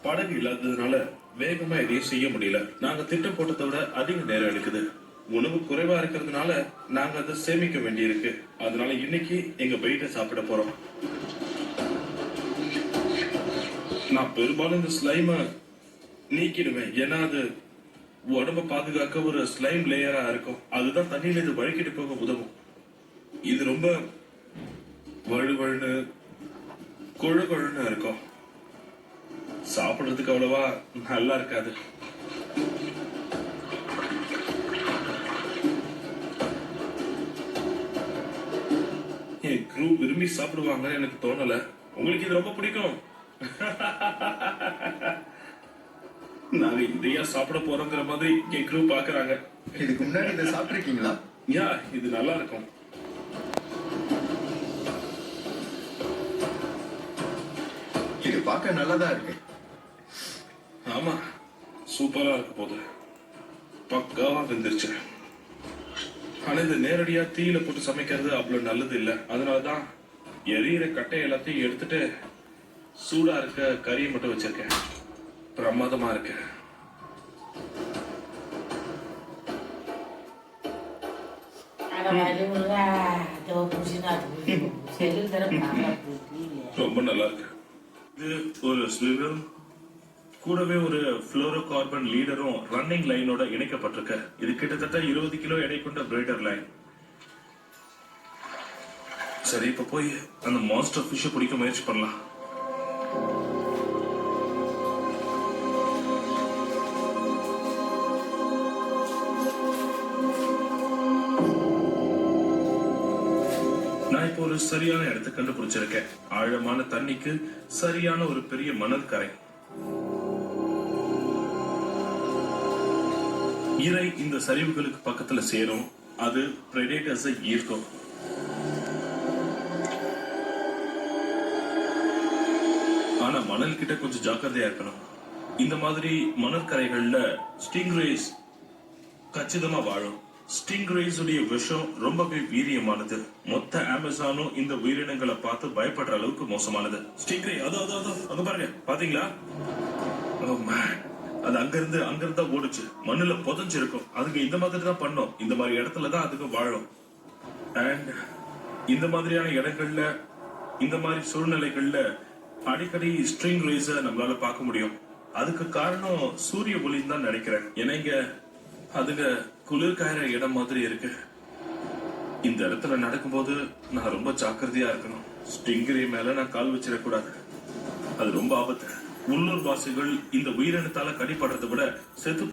படகு இல்லாததுனால வேகமா எதையும் செய்ய முடியல. நாங்க திட்டம் போட்டதை விட அதிக நேரம் எடுக்குது. உணவு குறைவா இருக்கிறதுனால நாங்க அதை சேமிக்க வேண்டியிருக்கு. அதனால இன்னைக்கு எங்க பைட்டை சாப்பிட போறோம். நான் பெரும்பாலும் இந்த ஸ்லைம நீக்கிடுவேன், ஏன்னா அது உடம்ப பாதுகாக்க ஒரு ஸ்லைம் லேயரா இருக்கும். அதுதான் தண்ணியில இது வழுக்கிட்டு போக உதவும். இது ரொம்ப வழுவழுன்னு கொழு கொழுன்னு இருக்கும். சாப்பிடுறதுக்கு அவ்வளவா நல்லா இருக்காது. என் க்ரூ விரும்பி சாப்பிடுவாங்கன்னு எனக்கு தோணல. உங்களுக்கு இது ரொம்ப பிடிக்கும். நாங்க இதையா சாப்பிட போறோங்கிற மாதிரி என் க்ரூ பாக்குறாங்க. இதுக்கு முன்னாடி இதை சாப்பிட்டிருக்கீங்களா? யா, இது நல்லா இருக்கும். இது பார்க்க நல்லதா இருக்கு. ஆமா, சூப்பரா இருக்க போது. பக்காவா வெந்துருச்சு. ஆனா இது நேரடியா தீயில போட்டு சமைக்கிறது அவ்வளவு நல்லது இல்ல. அதனாலதான் எரியிற கட்டை எல்லாத்தையும் எடுத்துட்டு சூடா இருக்க கறியை மட்டும் வச்சிருக்கேன். பிரமாதமா இருக்கு. ரொம்ப நல்லா இருக்கு. இது ஒரு ஸ்விவர் கூடவே ஒரு ஃப்ளோரோ கார்பன் லீடரும் ரன்னிங் லைனோட இணைக்கப்பட்டிருக்கு. இது கிட்டத்தட்ட 20 கிலோ எடை கொண்ட பிரேடர் லைன். சரி, இப்ப போய் அந்த மாஸ்டர் ஃபிஷ் பிடிக்க முயற்சி பண்ணலாம். நான் இப்போ ஒரு சரியான இடத்தை கண்டுபிடிச்சிருக்கேன். ஆழமான தண்ணிக்கு சரியான ஒரு பெரிய மணல் கரை. இறை இந்த சரிவுகளுக்கு பக்கத்துல சேரும். அது பிரெடேட்டர்ஸை ஈர்க்கும். ஆனா மணல் கிட்ட கொஞ்சம் ஜாக்கிரதையா இருக்கணும். இந்த மாதிரி மணற்கரைகள்ல ஸ்டிங்ரேஸ் கச்சிதமா வாழும். ஸ்டிங்ரேஸ் உடைய விஷம் ரொம்பவே வீரியமானது. மொத்த அமேசானும் இந்த உயிரினங்களை பார்த்து பயப்படுற அளவுக்கு மோசமானது. ஸ்டிங்ரே அதோ அங்க பாருங்க, பாத்தீங்களா? அது அங்கிருந்து ஓடுச்சு. மண்ணுல புதஞ்சிருக்கும். அதுக்கு இந்த மாதிரி தான் பண்ணும். இந்த மாதிரி இடத்துலதான் அதுக்கு வாழும். அண்ட் இந்த மாதிரியான இடங்கள்ல, இந்த மாதிரி சூழ்நிலைகள்ல அடிக்கடி ஸ்ட்ரிங் ரேஸ நம்மளால பார்க்க முடியும். அதுக்கு காரணம் சூரிய ஒளின்னு தான் நினைக்கிறேன். ஏன்னா இங்க அதுங்க குளிர் காயிற இடம் மாதிரி இருக்கு. இந்த இடத்துல நடக்கும்போது நான் ரொம்ப ஜாக்கிரதையா இருக்கணும். ஸ்டிங்கரே மேல நான் கால் வச்சிடக்கூடாது. அது ரொம்ப ஆபத்து. உள்ளூர் வாசிகள் இந்த உயிரினத்தால கடிப்படுறதை விட செத்து